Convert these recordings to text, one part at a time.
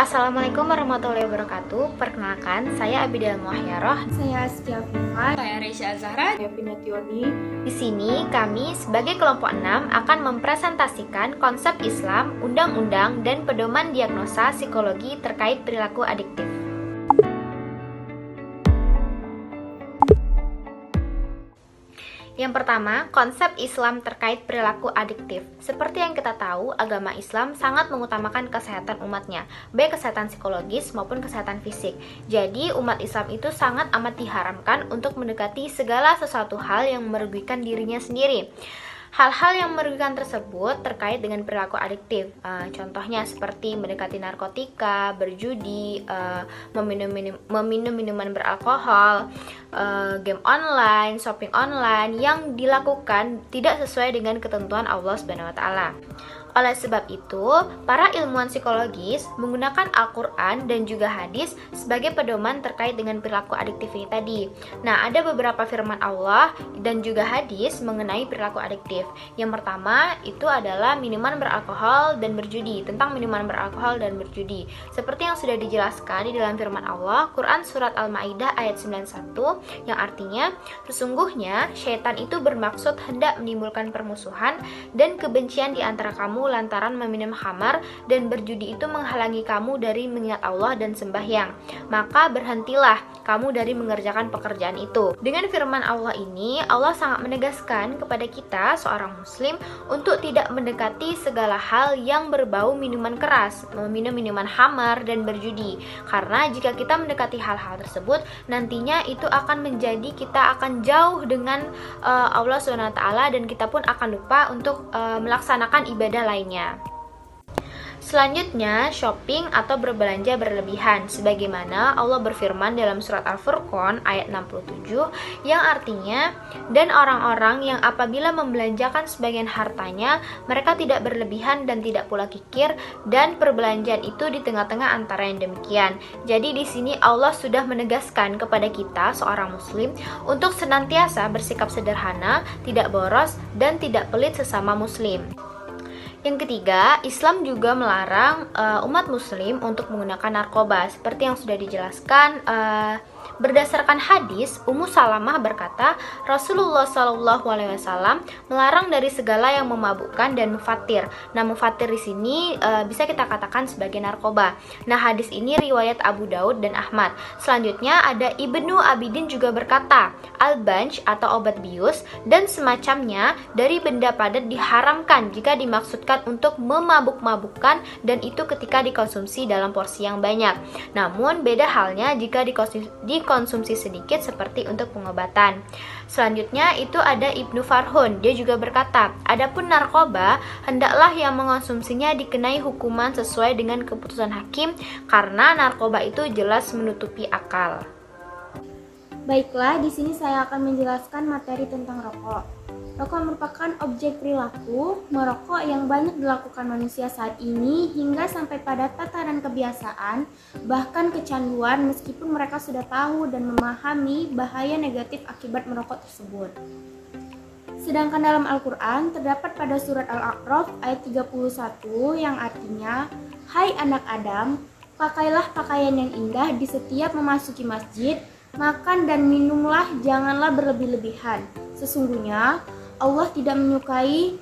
Assalamualaikum warahmatullahi wabarakatuh. Perkenalkan, saya Abidal Muahyaroh. Saya Askia Fifa. Saya Reisha Zahra. Saya Pinationi. Di sini kami sebagai kelompok 6 akan mempresentasikan konsep Islam, undang-undang, dan pedoman diagnosa psikologi terkait perilaku adiktif. Yang pertama, konsep Islam terkait perilaku adiktif. Seperti yang kita tahu, agama Islam sangat mengutamakan kesehatan umatnya, baik kesehatan psikologis maupun kesehatan fisik. Jadi, umat Islam itu sangat amat diharamkan untuk mendekati segala sesuatu hal yang merugikan dirinya sendiri. Hal-hal yang merugikan tersebut terkait dengan perilaku adiktif. Contohnya seperti mendekati narkotika, berjudi, meminum minuman beralkohol, game online, shopping online yang dilakukan tidak sesuai dengan ketentuan Allah Subhanahu wa taala. Oleh sebab itu, para ilmuwan psikologis menggunakan Al-Quran dan juga hadis sebagai pedoman terkait dengan perilaku adiktif ini tadi. Nah, ada beberapa firman Allah dan juga hadis mengenai perilaku adiktif. Yang pertama, itu adalah minuman beralkohol dan berjudi. Tentang minuman beralkohol dan berjudi, seperti yang sudah dijelaskan di dalam firman Allah, Quran Surat Al-Ma'idah ayat 91, yang artinya, sesungguhnya syaitan itu bermaksud hendak menimbulkan permusuhan dan kebencian di antara kamu lantaran meminum khamar, dan berjudi itu menghalangi kamu dari mengingat Allah dan sembahyang. Maka berhentilah kamu dari mengerjakan pekerjaan itu. Dengan firman Allah ini, Allah sangat menegaskan kepada kita seorang muslim untuk tidak mendekati segala hal yang berbau minuman keras, meminum minuman khamar dan berjudi. Karena jika kita mendekati hal-hal tersebut, nantinya itu akan menjadi kita akan jauh dengan Allah SWT, dan kita pun akan lupa untuk melaksanakan ibadah lainnya. Selanjutnya, shopping atau berbelanja berlebihan, sebagaimana Allah berfirman dalam surat Al-Furqan ayat 67, yang artinya, dan orang-orang yang apabila membelanjakan sebagian hartanya, mereka tidak berlebihan dan tidak pula kikir, dan perbelanjaan itu di tengah-tengah antara yang demikian. Jadi di sini Allah sudah menegaskan kepada kita seorang muslim untuk senantiasa bersikap sederhana, tidak boros, dan tidak pelit sesama muslim. Yang ketiga, Islam juga melarang umat muslim untuk menggunakan narkoba. Seperti yang sudah dijelaskan, berdasarkan hadis, Ummu Salamah berkata, Rasulullah SAW melarang dari segala yang memabukkan dan mufatir. Nah, mufatir di sini bisa kita katakan sebagai narkoba. Nah, hadis ini riwayat Abu Daud dan Ahmad. Selanjutnya ada Ibnu Abidin juga berkata, al-banj atau obat bius dan semacamnya dari benda padat diharamkan jika dimaksudkan untuk memabuk-mabukkan, dan itu ketika dikonsumsi dalam porsi yang banyak. Namun beda halnya jika dikonsumsi sedikit seperti untuk pengobatan. Selanjutnya itu ada Ibnu Farhun, dia juga berkata, adapun narkoba hendaklah yang mengonsumsinya dikenai hukuman sesuai dengan keputusan hakim, karena narkoba itu jelas menutupi akal. Baiklah, di sini saya akan menjelaskan materi tentang rokok. Rokok merupakan objek perilaku merokok yang banyak dilakukan manusia saat ini hingga sampai pada tataran kebiasaan, bahkan kecanduan, meskipun mereka sudah tahu dan memahami bahaya negatif akibat merokok tersebut. Sedangkan dalam Al-Quran terdapat pada surat Al-A'raf ayat 31 yang artinya, hai anak Adam, pakailah pakaian yang indah di setiap memasuki masjid, makan dan minumlah, janganlah berlebih-lebihan. Sesungguhnya Allah tidak menyukai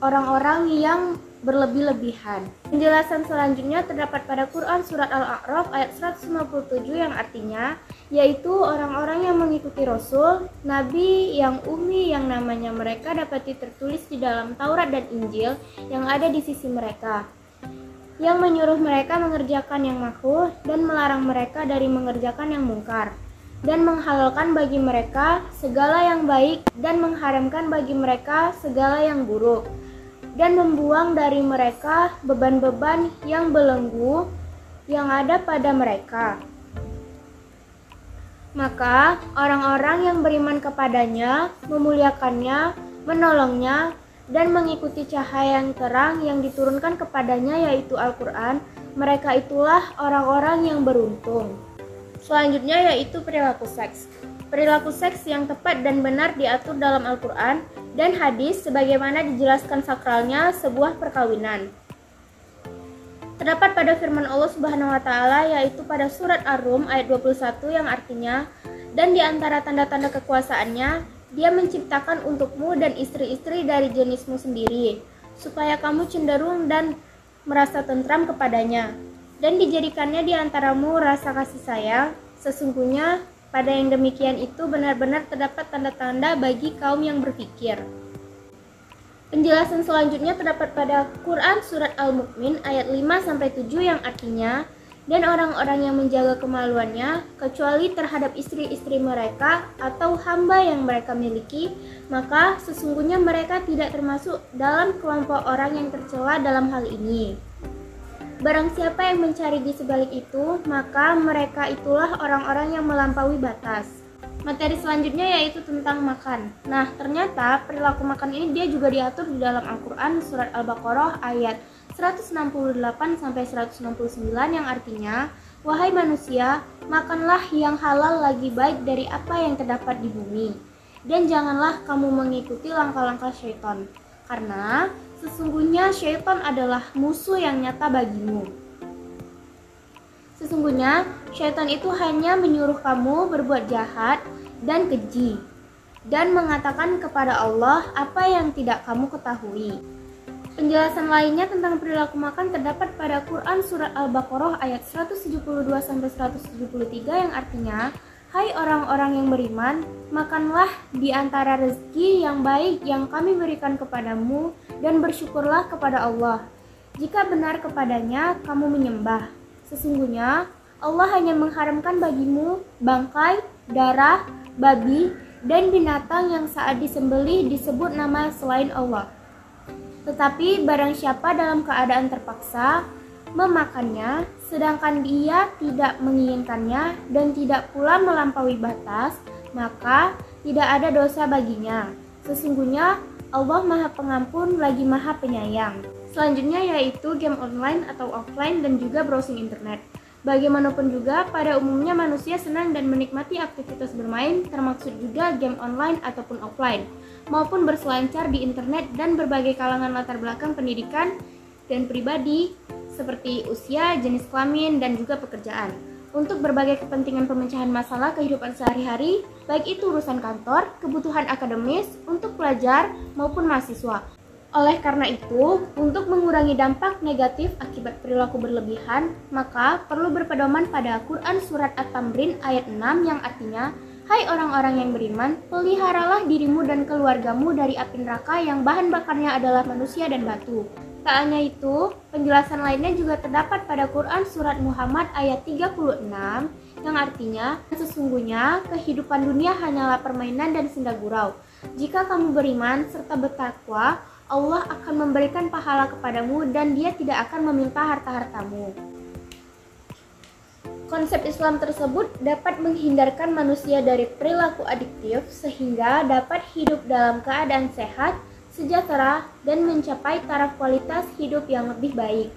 orang-orang yang berlebih-lebihan. Penjelasan selanjutnya terdapat pada Quran Surat Al-A'raf ayat 157 yang artinya, yaitu orang-orang yang mengikuti Rasul, Nabi yang ummi yang namanya mereka dapat tertulis di dalam Taurat dan Injil yang ada di sisi mereka, yang menyuruh mereka mengerjakan yang makruh dan melarang mereka dari mengerjakan yang mungkar, dan menghalalkan bagi mereka segala yang baik dan mengharamkan bagi mereka segala yang buruk, dan membuang dari mereka beban-beban yang belenggu yang ada pada mereka. Maka orang-orang yang beriman kepadanya, memuliakannya, menolongnya, dan mengikuti cahaya yang terang yang diturunkan kepadanya, yaitu Al-Quran, mereka itulah orang-orang yang beruntung. Selanjutnya yaitu perilaku seks. Perilaku seks yang tepat dan benar diatur dalam Al-Quran dan hadis sebagaimana dijelaskan sakralnya sebuah perkawinan. terdapat pada firman Allah Subhanahu wa taala, yaitu pada surat Ar-Rum ayat 21 yang artinya, "Dan di antara tanda-tanda kekuasaannya, Dia menciptakan untukmu dan istri-istri dari jenismu sendiri, supaya kamu cenderung dan merasa tentram kepadanya, dan dijadikannya di antaramu rasa kasih sayang. Sesungguhnya pada yang demikian itu benar-benar terdapat tanda-tanda bagi kaum yang berpikir." Penjelasan selanjutnya terdapat pada Quran Surat Al-Mu'min ayat 5-7 yang artinya, "Dan orang-orang yang menjaga kemaluannya, kecuali terhadap istri-istri mereka atau hamba yang mereka miliki, maka sesungguhnya mereka tidak termasuk dalam kelompok orang yang tercela dalam hal ini. Barang siapa yang mencari di sebalik itu, maka mereka itulah orang-orang yang melampaui batas." Materi selanjutnya yaitu tentang makan. Nah, ternyata perilaku makan ini dia juga diatur di dalam Al-Quran Surat Al-Baqarah ayat 168-169 yang artinya, "Wahai manusia, makanlah yang halal lagi baik dari apa yang terdapat di bumi. Dan janganlah kamu mengikuti langkah-langkah syaitan, karena sesungguhnya syaitan adalah musuh yang nyata bagimu. Sesungguhnya syaitan itu hanya menyuruh kamu berbuat jahat dan keji, dan mengatakan kepada Allah apa yang tidak kamu ketahui." Penjelasan lainnya tentang perilaku makan terdapat pada Quran Surat Al-Baqarah ayat 172-173 yang artinya, "Hai orang-orang yang beriman, makanlah di antara rezeki yang baik yang kami berikan kepadamu, dan bersyukurlah kepada Allah. Jika benar kepadanya kamu menyembah. Sesungguhnya Allah hanya mengharamkan bagimu bangkai, darah, babi, dan binatang yang saat disembelih disebut nama selain Allah. Tetapi barang siapa dalam keadaan terpaksa memakannya, sedangkan dia tidak menginginkannya dan tidak pula melampaui batas, maka tidak ada dosa baginya. Sesungguhnya Allah Maha Pengampun lagi Maha Penyayang." Selanjutnya yaitu game online atau offline dan juga browsing internet. Bagaimanapun juga, pada umumnya manusia senang dan menikmati aktivitas bermain, termasuk juga game online ataupun offline, maupun berselancar di internet dan berbagai kalangan latar belakang pendidikan dan pribadi, seperti usia, jenis kelamin, dan juga pekerjaan, untuk berbagai kepentingan pemecahan masalah kehidupan sehari-hari, baik itu urusan kantor, kebutuhan akademis, untuk pelajar maupun mahasiswa. Oleh karena itu, untuk mengurangi dampak negatif akibat perilaku berlebihan, maka perlu berpedoman pada Quran Surat At-Tamrin ayat 6 yang artinya, "Hai orang-orang yang beriman, peliharalah dirimu dan keluargamu dari api neraka yang bahan bakarnya adalah manusia dan batu." Tak hanya itu, penjelasan lainnya juga terdapat pada Quran Surat Muhammad ayat 36 yang artinya, "Sesungguhnya kehidupan dunia hanyalah permainan dan senda gurau. Jika kamu beriman serta bertakwa, Allah akan memberikan pahala kepadamu dan Dia tidak akan meminta harta-hartamu." Konsep Islam tersebut dapat menghindarkan manusia dari perilaku adiktif sehingga dapat hidup dalam keadaan sehat, sejahtera, dan mencapai taraf kualitas hidup yang lebih baik.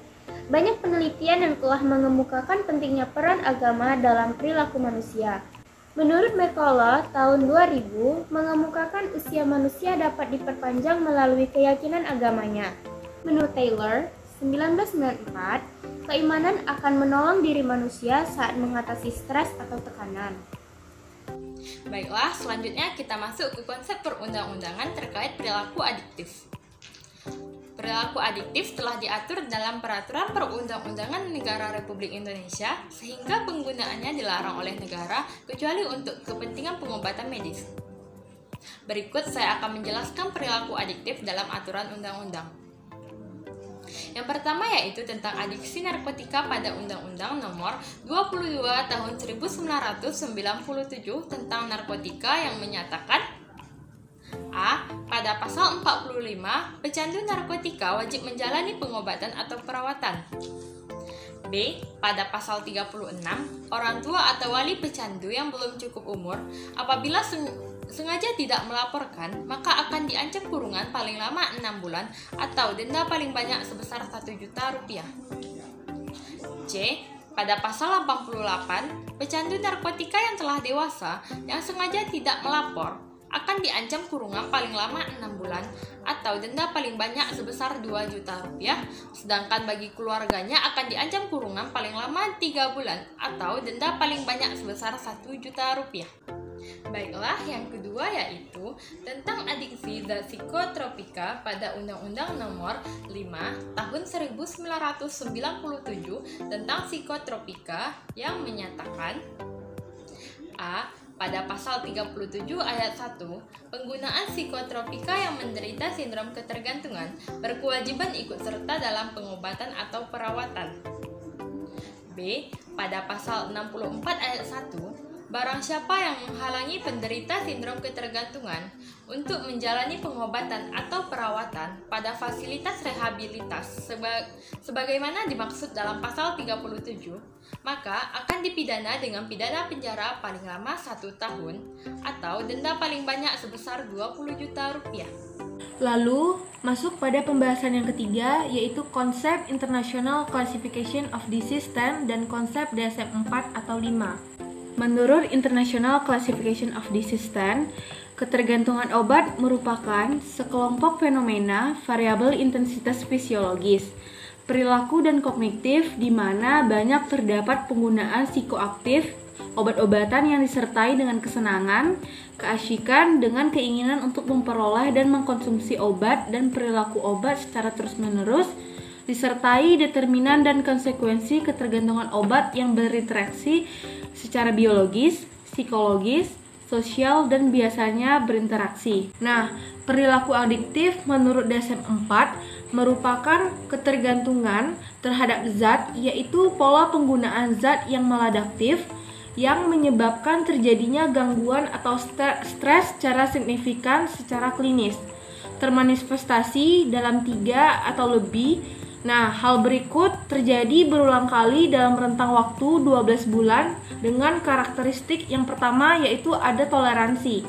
Banyak penelitian yang telah mengemukakan pentingnya peran agama dalam perilaku manusia. Menurut McCullough, tahun 2000 mengemukakan usia manusia dapat diperpanjang melalui keyakinan agamanya. Menurut Taylor, 1994, keimanan akan menolong diri manusia saat mengatasi stres atau tekanan. Baiklah, selanjutnya kita masuk ke konsep perundang-undangan terkait perilaku adiktif. Perilaku adiktif telah diatur dalam Peraturan Perundang-undangan Negara Republik Indonesia sehingga penggunaannya dilarang oleh negara kecuali untuk kepentingan pengobatan medis. Berikut saya akan menjelaskan perilaku adiktif dalam aturan undang-undang. Yang pertama yaitu tentang adiksi narkotika pada Undang-Undang Nomor 22 Tahun 1997 tentang narkotika yang menyatakan A. Pada pasal 45, pecandu narkotika wajib menjalani pengobatan atau perawatan. B. Pada pasal 36, orang tua atau wali pecandu yang belum cukup umur apabila sengaja tidak melaporkan, maka akan diancam kurungan paling lama 6 bulan atau denda paling banyak sebesar 1 juta rupiah. C. Pada pasal 88, pecandu narkotika yang telah dewasa yang sengaja tidak melapor akan diancam kurungan paling lama 6 bulan atau denda paling banyak sebesar 2 juta rupiah, sedangkan bagi keluarganya akan diancam kurungan paling lama 3 bulan atau denda paling banyak sebesar 1 juta rupiah. Baiklah, yang kedua yaitu tentang adiksi zat psikotropika pada Undang-Undang Nomor 5 Tahun 1997 tentang psikotropika yang menyatakan A. Pada pasal 37 ayat 1, penggunaan psikotropika yang menderita sindrom ketergantungan berkewajiban ikut serta dalam pengobatan atau perawatan. B. Pada pasal 64 ayat 1, barang siapa yang menghalangi penderita sindrom ketergantungan untuk menjalani pengobatan atau perawatan pada fasilitas rehabilitas sebagaimana dimaksud dalam pasal 37, maka akan dipidana dengan pidana penjara paling lama 1 tahun atau denda paling banyak sebesar 20 juta rupiah. Lalu, masuk pada pembahasan yang ketiga, yaitu konsep International Classification of Disease 10 dan konsep DSM-4 atau 5. Menurut International Classification of Disease 10, ketergantungan obat merupakan sekelompok fenomena variabel intensitas fisiologis, perilaku dan kognitif di mana banyak terdapat penggunaan psikoaktif, obat-obatan yang disertai dengan kesenangan, keasyikan dengan keinginan untuk memperoleh dan mengkonsumsi obat dan perilaku obat secara terus-menerus, disertai determinan dan konsekuensi ketergantungan obat yang berinteraksi secara biologis, psikologis, sosial, dan biasanya berinteraksi. Nah, perilaku adiktif menurut DSM-4 merupakan ketergantungan terhadap zat, yaitu pola penggunaan zat yang maladaptif yang menyebabkan terjadinya gangguan atau stres secara signifikan secara klinis, termanifestasi dalam 3 atau lebih. Nah, hal berikut terjadi berulang kali dalam rentang waktu 12 bulan dengan karakteristik yang pertama yaitu ada toleransi.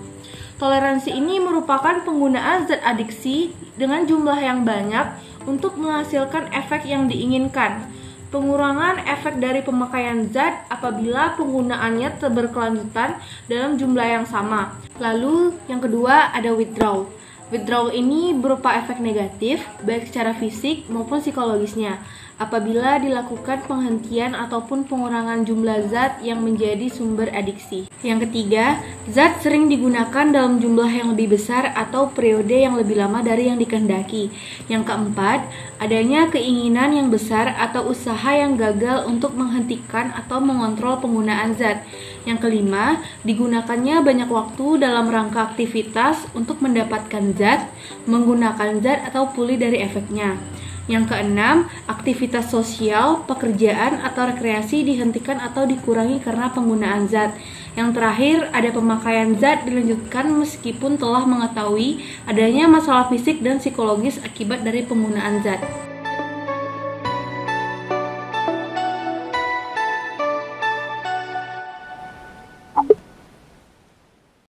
Toleransi ini merupakan penggunaan zat adiksi dengan jumlah yang banyak untuk menghasilkan efek yang diinginkan. Pengurangan efek dari pemakaian zat apabila penggunaannya berkelanjutan dalam jumlah yang sama. Lalu, yang kedua ada withdrawal. Withdrawal ini berupa efek negatif, baik secara fisik maupun psikologisnya, apabila dilakukan penghentian ataupun pengurangan jumlah zat yang menjadi sumber adiksi. Yang ketiga, zat sering digunakan dalam jumlah yang lebih besar atau periode yang lebih lama dari yang dikehendaki. Yang keempat, adanya keinginan yang besar atau usaha yang gagal untuk menghentikan atau mengontrol penggunaan zat. Yang kelima, digunakannya banyak waktu dalam rangka aktivitas untuk mendapatkan zat, menggunakan zat atau pulih dari efeknya. Yang keenam, aktivitas sosial, pekerjaan, atau rekreasi dihentikan atau dikurangi karena penggunaan zat. Yang terakhir, ada pemakaian zat dilanjutkan meskipun telah mengetahui adanya masalah fisik dan psikologis akibat dari penggunaan zat.